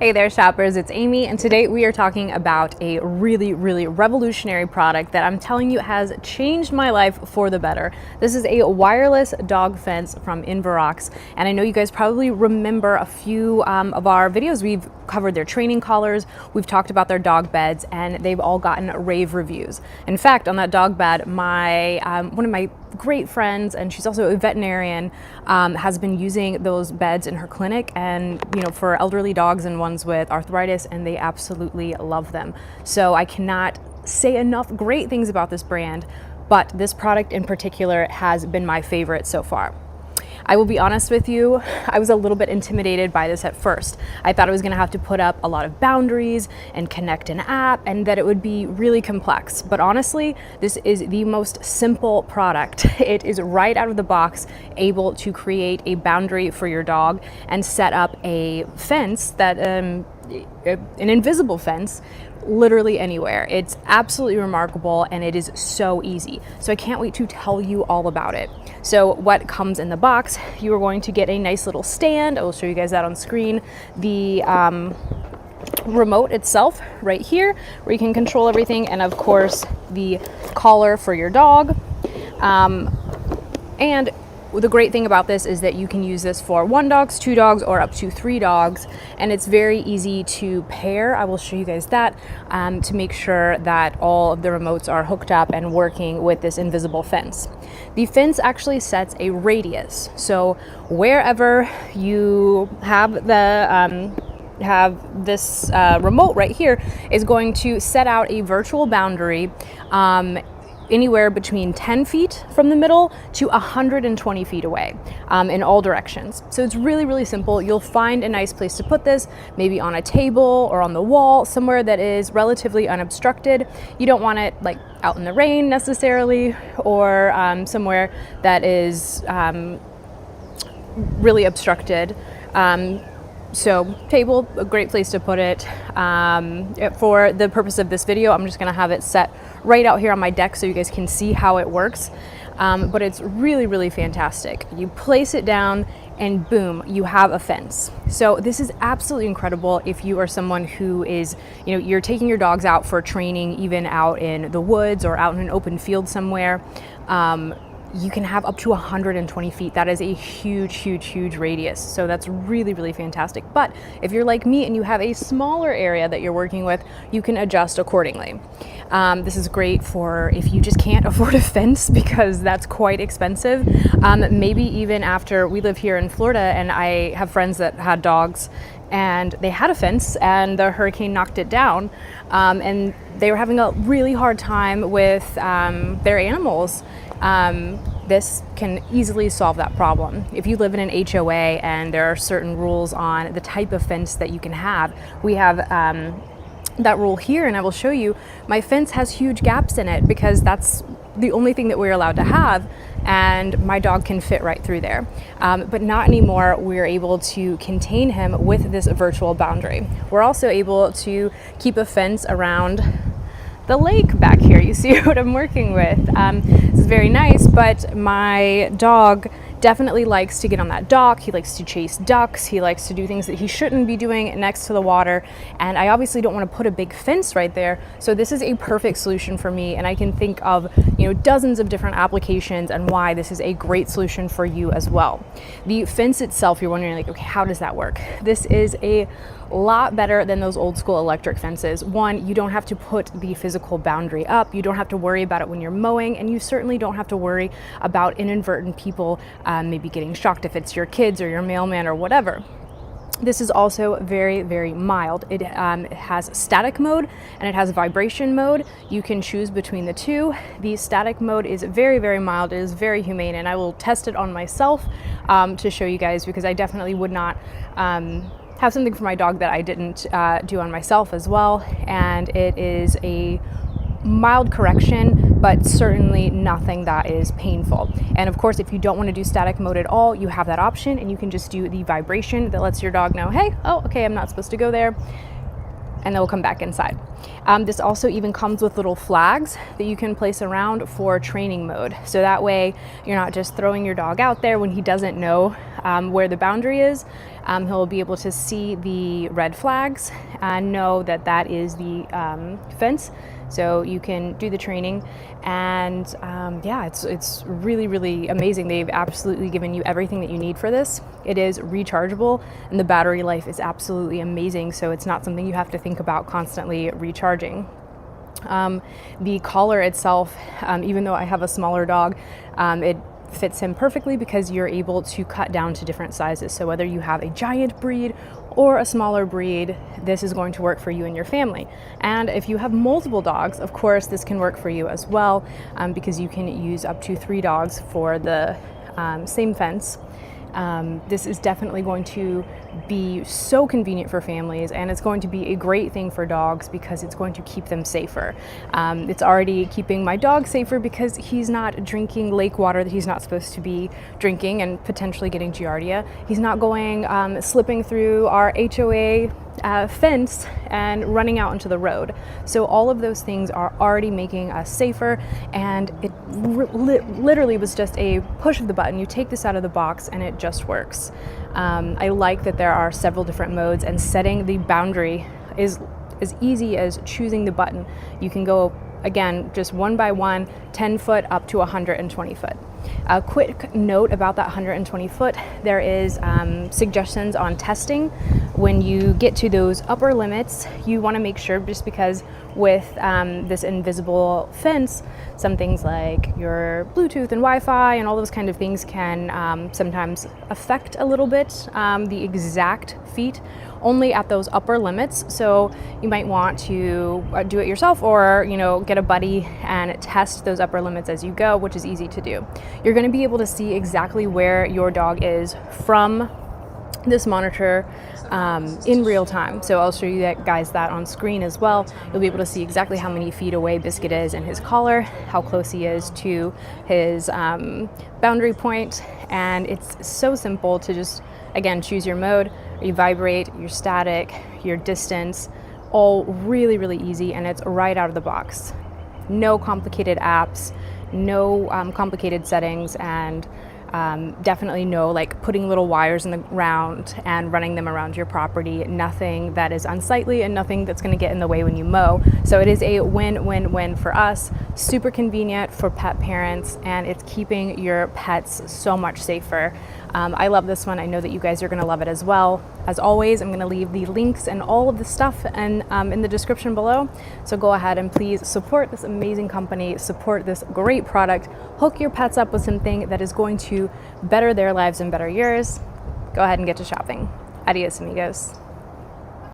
Hey there shoppers, it's Amy, and today we are talking about a really revolutionary product that I'm telling you has changed my life for the better. This is a wireless dog fence from Inverox, and I know you guys probably remember a few of our videos. We've covered their training collars, we've talked about their dog beds, and they've all gotten rave reviews. In fact, on that dog bed, one of my great friends, and she's also a veterinarian, has been using those beds in her clinic, and for elderly dogs and ones with arthritis, and they absolutely love them. So I cannot say enough great things about this brand, but this product in particular has been my favorite so far. I will be honest with you, I was a little bit intimidated by this at first. I thought I was gonna have to put up a lot of boundaries and connect an app, and that it would be really complex. But honestly, this is the most simple product. It is right out of the box able to create a boundary for your dog and set up a fence that, an invisible fence, literally anywhere. It's absolutely remarkable, and it is so easy. So I can't wait to tell you all about it. So what comes in the box, you are going to get a nice little stand. I will show you guys that on screen. The remote itself right here, where you can control everything, and of course the collar for your dog. And the great thing about this is that you can use this for 1 dog, 2 dogs, or up to 3 dogs, and it's very easy to pair. I will show you guys that to make sure that all of the remotes are hooked up and working with this invisible fence. The fence actually sets a radius, so wherever you have this remote right here is going to set out a virtual boundary anywhere between 10 feet from the middle to 120 feet away in all directions. So it's really simple. You'll find a nice place to put this, maybe on a table or on the wall, somewhere that is relatively unobstructed. You don't want it like out in the rain necessarily, or somewhere that is really obstructed. So table, a great place to put it. For the purpose of this video, I'm just gonna have it set right out here on my deck so you guys can see how it works. But it's really fantastic. You place it down and boom, you have a fence. So this is absolutely incredible if you are someone who is, you're taking your dogs out for training, even out in the woods or out in an open field somewhere. You can have up to 120 feet. That is a huge radius. So that's really fantastic. But if you're like me and you have a smaller area that you're working with, you can adjust accordingly. This is great for if you just can't afford a fence, because that's quite expensive. Maybe even after, we live here in Florida, and I have friends that had dogs, and they had a fence and the hurricane knocked it down, and they were having a really hard time with their animals. This can easily solve that problem. If you live in an HOA and there are certain rules on the type of fence that you can have, we have that rule here, and I will show you. My fence has huge gaps in it because that's the only thing that we're allowed to have, and my dog can fit right through there. But not anymore. We're able to contain him with this virtual boundary. We're also able to keep a fence around the lake back here. You see what I'm working with. This is very nice, but my dog definitely likes to get on that dock. He likes to chase ducks. He likes to do things that he shouldn't be doing next to the water. And I obviously don't want to put a big fence right there. So this is a perfect solution for me. And I can think of, dozens of different applications and why this is a great solution for you as well. The fence itself, you're wondering okay, how does that work? This is a lot better than those old school electric fences. One, you don't have to put the physical boundary up. You don't have to worry about it when you're mowing, and you certainly don't have to worry about inadvertent people maybe getting shocked if it's your kids or your mailman or whatever. This is also very mild. It has static mode and it has vibration mode. You can choose between the two. The static mode is very mild. It is very humane, and I will test it on myself to show you guys, because I definitely would not have something for my dog that I didn't do on myself as well. And it is a mild correction, but certainly nothing that is painful. And of course, if you don't want to do static mode at all, you have that option, and you can just do the vibration that lets your dog know, hey, oh, okay, I'm not supposed to go there, and they'll come back inside. This also even comes with little flags that you can place around for training mode. So that way you're not just throwing your dog out there when he doesn't know where the boundary is. He'll be able to see the red flags and know that that is the fence, so you can do the training. And yeah, it's really, really amazing. They've absolutely given you everything that you need for this. It is rechargeable, and the battery life is absolutely amazing, so it's not something you have to think about constantly recharging. The collar itself, even though I have a smaller dog, it fits him perfectly because you're able to cut down to different sizes. So whether you have a giant breed or a smaller breed, this is going to work for you and your family. And if you have multiple dogs, of course, this can work for you as well, because you can use up to 3 dogs for the same fence. This is definitely going to be so convenient for families, and it's going to be a great thing for dogs because it's going to keep them safer. It's already keeping my dog safer because he's not drinking lake water that he's not supposed to be drinking and potentially getting Giardia. He's not going slipping through our HOA fence and running out into the road. So all of those things are already making us safer, and it literally was just a push of the button. You take this out of the box and it just works. I like that there are several different modes, and setting the boundary is as easy as choosing the button. You can go, again, just one by one, 10 foot up to 120 foot. A quick note about that 120 foot, there is suggestions on testing. When you get to those upper limits, you want to make sure, just because with this invisible fence, some things like your Bluetooth and Wi-Fi and all those kind of things can sometimes affect a little bit the exact feet only at those upper limits. So you might want to do it yourself, or get a buddy and test those upper limits as you go, which is easy to do. You're going to be able to see exactly where your dog is from this monitor in real time. So I'll show you guys that on screen as well. You'll be able to see exactly how many feet away Biscuit is in his collar, how close he is to his boundary point, and it's so simple to just, again, choose your mode, you vibrate, your static, your distance, all really, really easy, and it's right out of the box. No complicated apps, no complicated settings, and definitely no like putting little wires in the ground and running them around your property. Nothing that is unsightly and nothing that's going to get in the way when you mow. So it is a win-win-win for us. Super convenient for pet parents, and it's keeping your pets so much safer. I love this one. I know that you guys are going to love it as well. As always, I'm going to leave the links and all of the stuff and in the description below. So go ahead and please support this amazing company, support this great product, hook your pets up with something that is going to better their lives and better yours. Go ahead and get to shopping. Adios, amigos.